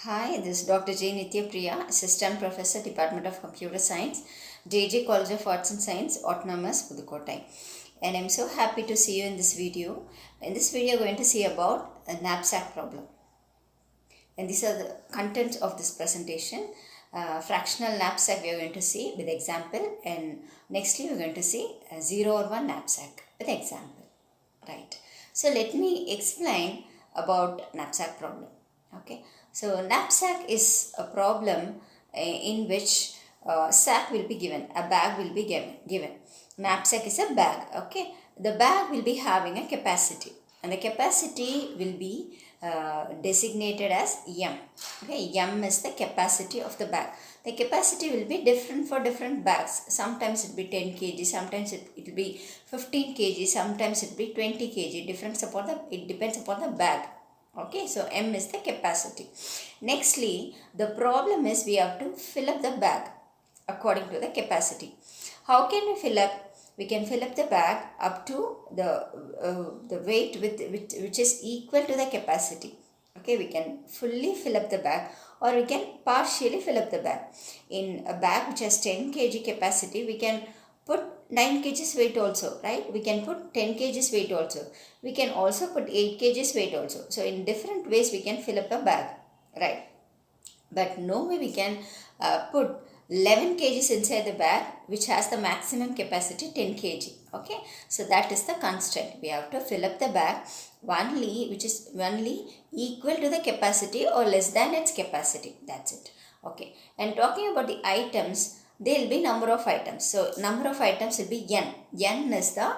Hi, this is Dr. J Nithyapriya, Assistant Professor, Department of Computer Science, JJ College of Arts and Science, Autonomous, Pudukkottai. And I'm so happy to see you in this video. In this video, we're going to see about a knapsack problem. And these are the contents of this presentation. Fractional knapsack we are going to see with example, and nextly we're going to see a 0 or 1 knapsack with example. Right. So let me explain about knapsack problem. Okay. So knapsack is a problem in which sack will be given, a bag will be given. Knapsack is a bag. Okay. The bag will be having a capacity, and the capacity will be designated as M. Okay, M is the capacity of the bag. The capacity will be different for different bags. Sometimes it will be 10 kg, sometimes it will be 15 kg, sometimes it will be 20 kg. It depends upon the bag. Okay, so M is the capacity. Nextly, the problem is we have to fill up the bag according to the capacity. How can we fill up? We can fill up the bag up to the weight which is equal to the capacity. Okay, we can fully fill up the bag, or we can partially fill up the bag. In a bag which has 10 kg capacity, we can put 9 kgs weight also, right? We can put 10 kgs weight also. We can also put 8 kgs weight also. So in different ways we can fill up a bag, right? But no way we can put 11 kgs inside the bag which has the maximum capacity 10 kg. Okay, so that is the constraint. We have to fill up the bag which is only equal to the capacity or less than its capacity. That's it. Okay, and talking about the items, there will be number of items. So number of items will be n. N is the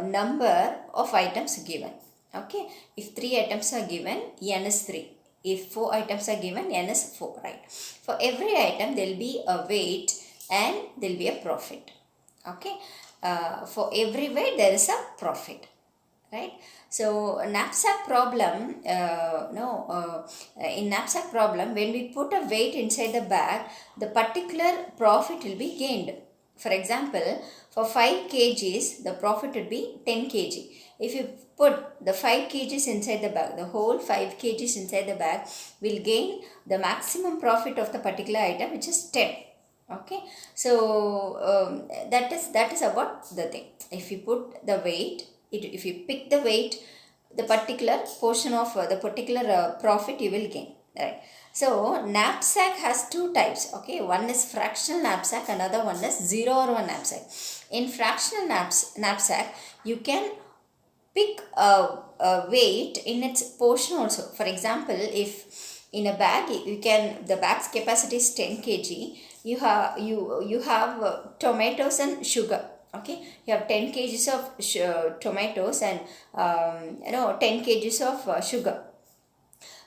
number of items given. Okay, if 3 items are given, n is 3. If 4 items are given, n is 4, right? For every item, there will be a weight and there will be a profit. Okay. For every weight, there is a profit, right? So, knapsack problem, in knapsack problem, when we put a weight inside the bag, the particular profit will be gained. For example, for 5 kgs, the profit would be 10 kg. If you put the 5 kgs inside the bag, the whole 5 kgs inside the bag will gain the maximum profit of the particular item, which is 10. Okay, so that is about the thing. If you put the weight, if you pick the weight, the particular portion of the particular profit you will gain, right? So knapsack has two types. Okay, one is fractional knapsack, another one is 0 or 1 knapsack. In fractional knapsack, you can pick a weight in its portion also. For example, if in a bag the bag's capacity is 10 kg, you have tomatoes and sugar. Okay, you have 10 kgs of tomatoes and 10 kgs of sugar.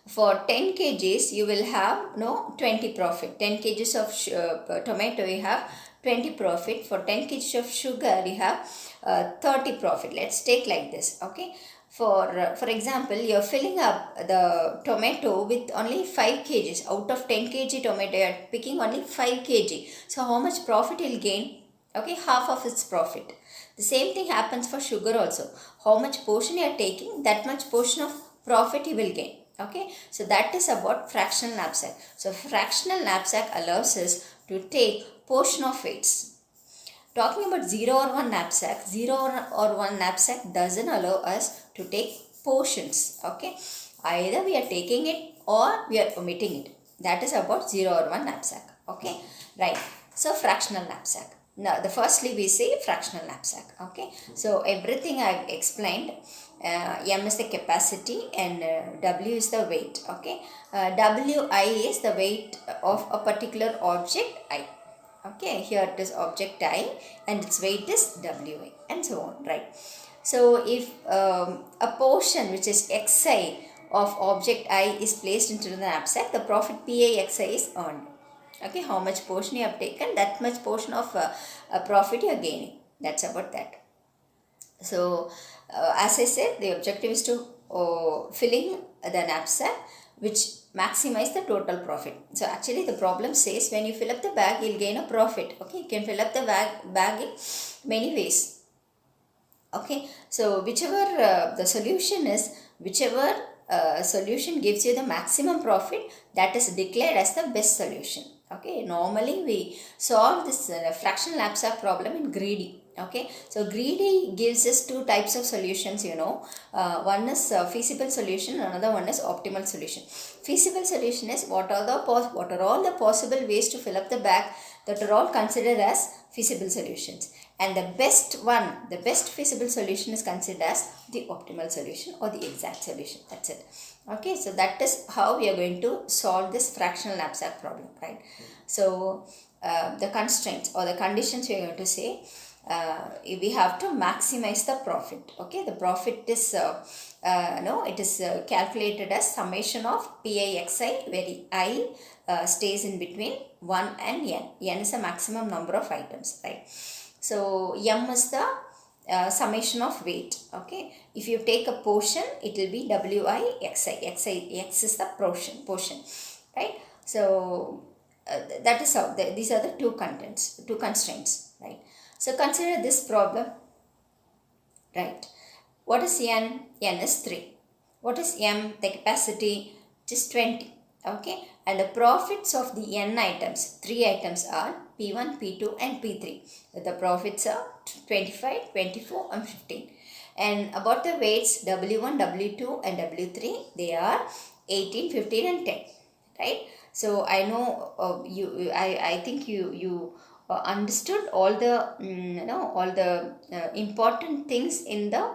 For 10 kgs you will have 20 profit. 10 kgs of tomato you have 20 profit. For 10 kgs of sugar you have 30 profit. Let's take like this. Okay, for example, you are filling up the tomato with only 5 kgs. Out of 10 kg tomato you are picking only 5 kg. So how much profit you will gain? Okay, half of its profit. The same thing happens for sugar also. How much portion you are taking, that much portion of profit you will gain. Okay, so that is about fractional knapsack. So fractional knapsack allows us to take portion of weights. Talking about 0 or 1 knapsack, 0 or 1 knapsack doesn't allow us to take portions. Okay, either we are taking it or we are omitting it. That is about 0 or 1 knapsack. Okay, right. So fractional knapsack. Now, firstly we say fractional knapsack. Okay, so everything I have explained. M is the capacity and W is the weight. Okay, Wi is the weight of a particular object I. Okay, here it is object I and its weight is Wi and so on, right? So if a portion which is Xi of object I is placed into the knapsack, the profit Pi Xi is earned. Okay, how much portion you have taken, that much portion of profit you are gaining. That's about that. So as I said, the objective is to filling the knapsack which maximize the total profit. So actually the problem says when you fill up the bag, you'll gain a profit. Okay, you can fill up the bag in many ways. Okay, so whichever the solution is, whichever solution gives you the maximum profit, that is declared as the best solution. Okay, normally we solve this fractional knapsack problem in greedy. Okay, so greedy gives us two types of solutions, you know. One is feasible solution, another one is optimal solution. Feasible solution is what are all the possible ways to fill up the bag, that are all considered as feasible solutions. And the best feasible solution is considered as the optimal solution or the exact solution. That's it. Okay, so that is how we are going to solve this fractional knapsack problem, right? So the constraints or the conditions we are going to say, we have to maximize the profit. Okay, the profit is it is calculated as summation of PIXI, where I stays in between 1 and n. N is the maximum number of items, right? So M is the summation of weight. Okay, if you take a portion, it will be WIXI. X is the portion, right? So that is how these are the two constraints, right? So consider this problem, right? What is N? N is 3. What is M? The capacity, is 20. Okay, and the profits of the N items, 3 items are P1, P2 and P3. The profits are 25, 24 and 15. And about the weights, W1, W2 and W3, they are 18, 15 and 10, right? So I know I think you understood all the important things in the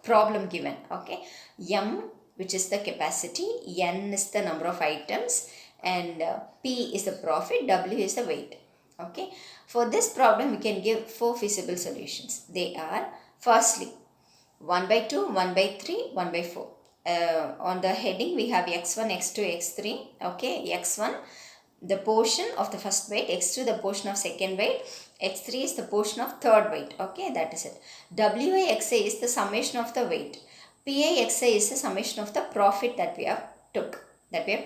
problem given. Okay, M, which is the capacity, N is the number of items, and P is the profit, W is the weight. Okay, for this problem we can give 4 feasible solutions. They are, firstly, 1 by 2, 1 by 3, 1 by 4. On the heading we have x1, x2, x3. Okay, x1 the portion of the first weight, x2 the portion of second weight, x3 is the portion of third weight. Okay, that is it. WIXA is the summation of the weight. PIXA is the summation of the profit that we have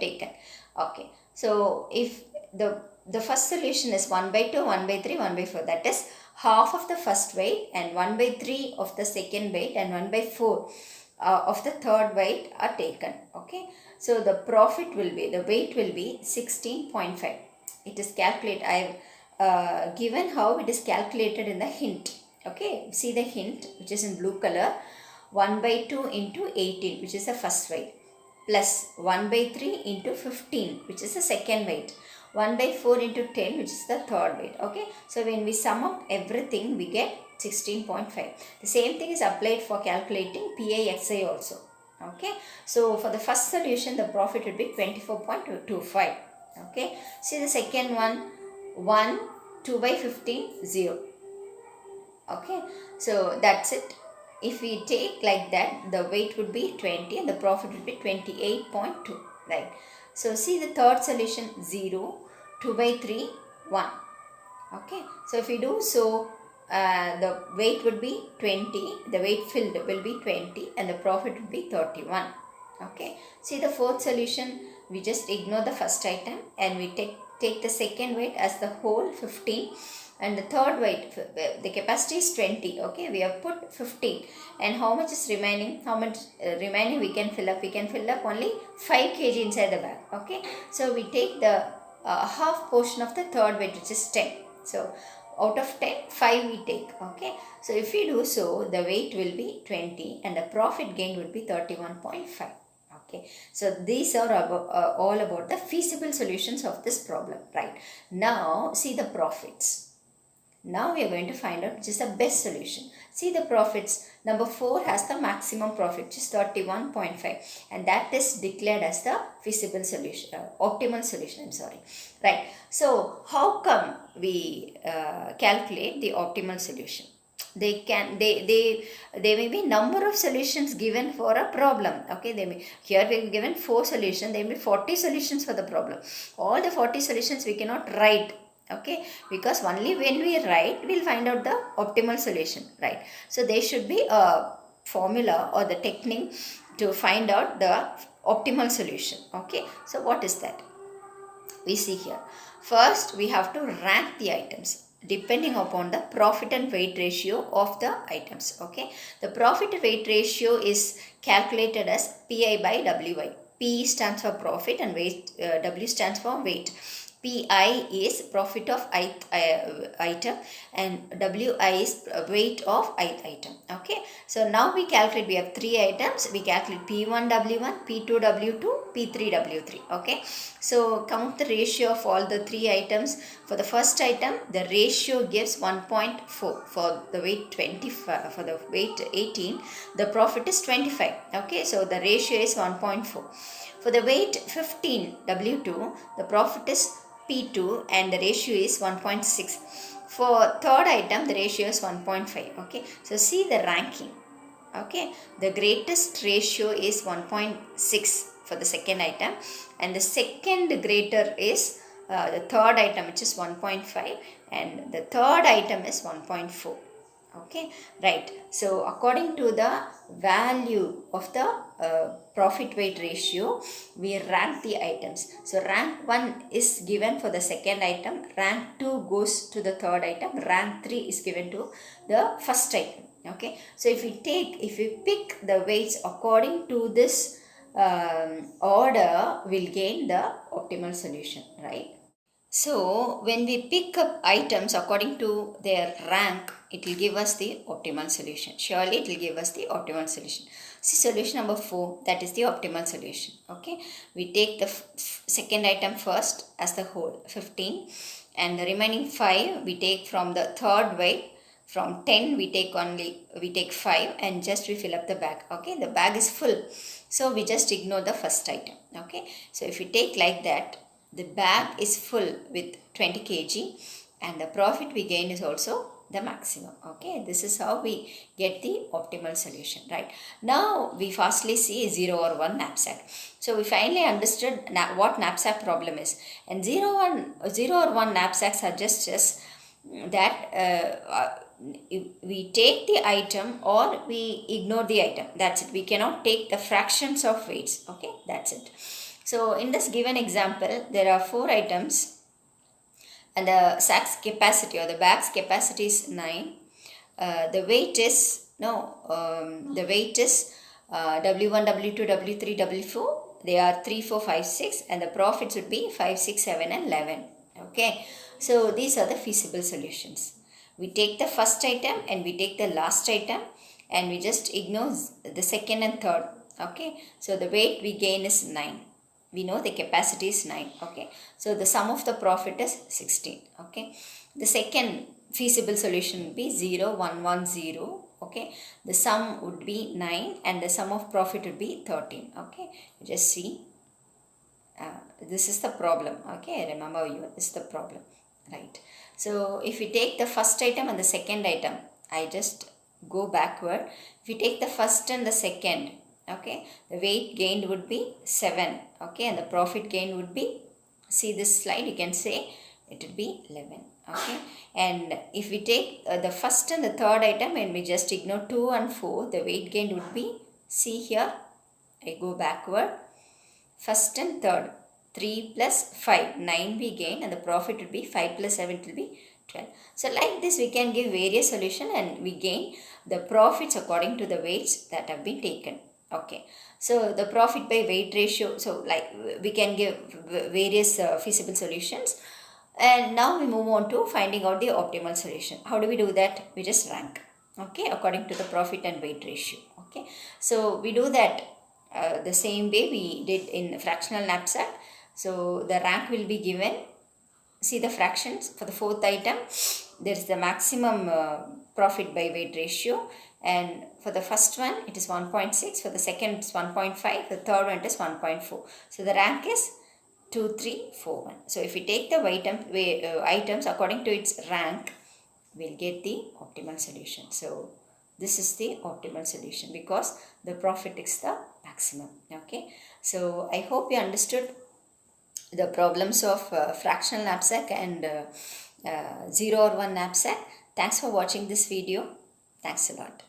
taken. Okay, so if the first solution is 1 by 2, 1 by 3, 1 by 4, that is half of the first weight, and 1 by 3 of the second weight, and 1 by 4 of the third weight are taken. Okay, so the weight will be 16.5. It is calculated. I have given how it is calculated in the hint. Okay, see the hint, which is in blue color. 1 by 2 into 18, which is the first weight, plus 1 by 3 into 15, which is the second weight, 1 by 4 into 10, which is the third weight. Okay, so when we sum up everything, we get 16.5. The same thing is applied for calculating PIXI also. Okay, so for the first solution, the profit will be 24.25. Okay, see the second one, 1, 2 by 15, 0. Okay, so that's it. If we take like that, the weight would be 20 and the profit would be 28.2, right? So see the third solution, 0, 2 by 3, 1. Okay, so if we do so, the weight would be 20, the weight filled will be 20 and the profit would be 31. Okay, see the fourth solution, we just ignore the first item and we take the second weight as the whole, 15, and the third weight, the capacity is 20. Okay, we have put 15, and how much is remaining? How much remaining we can fill up? We can fill up only 5 kg inside the bag. Okay, so we take the half portion of the third weight, which is 10. So out of 10, 5 we take. Okay, so if we do so, the weight will be 20 and the profit gain will be 31.5. Okay, so these are all about the feasible solutions of this problem, right? Now see the profits. Now we are going to find out which is the best solution. See the profits. Number 4 has the maximum profit, which is 31.5, and that is declared as the feasible solution, optimal solution. I'm sorry, right? So how come we calculate the optimal solution? There may be number of solutions given for a problem. Okay, here we have given 4 solutions. There may be 40 solutions for the problem. All the 40 solutions we cannot write. Okay, because only when we write, we'll find out the optimal solution, right? So there should be a formula or the technique to find out the optimal solution. Okay, so what is that? We see here. First, we have to rank the items. depending upon the profit and weight ratio of the items. Okay, the profit weight ratio is calculated as pi by wi. P stands for profit and weight, w stands for weight. Pi is profit of item and Wi is weight of item. Okay, so now we calculate, we have 3 items, we calculate P1 W1, P2 W2, P3 W3. Okay, so count the ratio of all the 3 items. For the first item, the ratio gives 1.4. For the weight 25, for the weight 18, the profit is 25. Okay, so the ratio is 1.4. For the weight 15 W2, the profit is P2 and the ratio is 1.6. For third item, the ratio is 1.5. Okay, so see the ranking. Okay, the greatest ratio is 1.6 for the second item, and the second greater is the third item, which is 1.5, and the third item is 1.4. Okay, right. So according to the value of the profit weight ratio, we rank the items. So rank 1 is given for the second item, rank 2 goes to the third item, rank 3 is given to the first item. Okay, so if we pick the weights according to this order, we'll gain the optimal solution, right? So when we pick up items according to their rank, it will give us the optimal solution. Surely it will give us the optimal solution. See solution number 4, that is the optimal solution. Okay, we take the second item first as the whole, 15, and the remaining 5 we take from the third weight. From 10 we take 5 and just we fill up the bag. Okay, the bag is full, so we just ignore the first item. Okay, so if we take like that, the bag is full with 20 kg and the profit we gain is also the maximum. Okay, this is how we get the optimal solution, right? Now we firstly see 0 or 1 knapsack. So we finally understood what knapsack problem is, and 0 or 1 knapsack suggests us that we take the item or we ignore the item. That's it. We cannot take the fractions of weights. Okay, that's it. So in this given example, there are 4 items and the sack's capacity or the bag's capacity is 9. The weight is W1, W2, W3, W4. They are 3, 4, 5, 6 and the profits would be 5, 6, 7 and 11. Okay, so these are the feasible solutions. We take the first item and we take the last item and we just ignore the second and third. Okay, so the weight we gain is 9. We know the capacity is 9. Okay, so the sum of the profit is 16. Okay, the second feasible solution would be 0, 1, 1, 0. Okay, the sum would be 9 and the sum of profit would be 13. Okay, just see. This is the problem. Okay, remember this is the problem, right? So if we take the first item and the second item, I just go backward. If we take the first and the second, okay, the weight gained would be 7. Okay, and the profit gain would be, see this slide, you can say it would be 11. Okay, and if we take the first and the third item and we just ignore 2 and 4, the weight gained would be, see here, I go backward, first and third, 3 plus 5, 9 we gain and the profit will be 5 plus 7 will be 12. So like this we can give various solution and we gain the profits according to the weights that have been taken. Okay, so the profit by weight ratio, so like we can give various feasible solutions, and now we move on to finding out the optimal solution. How do we do that? We just rank, okay, according to the profit and weight ratio. Okay, so we do that the same way we did in fractional knapsack. So the rank will be given. See the fractions for the fourth item. There is the maximum profit by weight ratio, and for the first one it is 1.6, for the second it's 1.5, the third one is 1.4. So the rank is 2, 3, 4, 1. So if we take the items according to its rank, we'll get the optimal solution. So this is the optimal solution because the profit is the maximum. Okay, so I hope you understood the problems of fractional knapsack and 0 or 1 knapsack. Thanks for watching this video. Thanks a lot.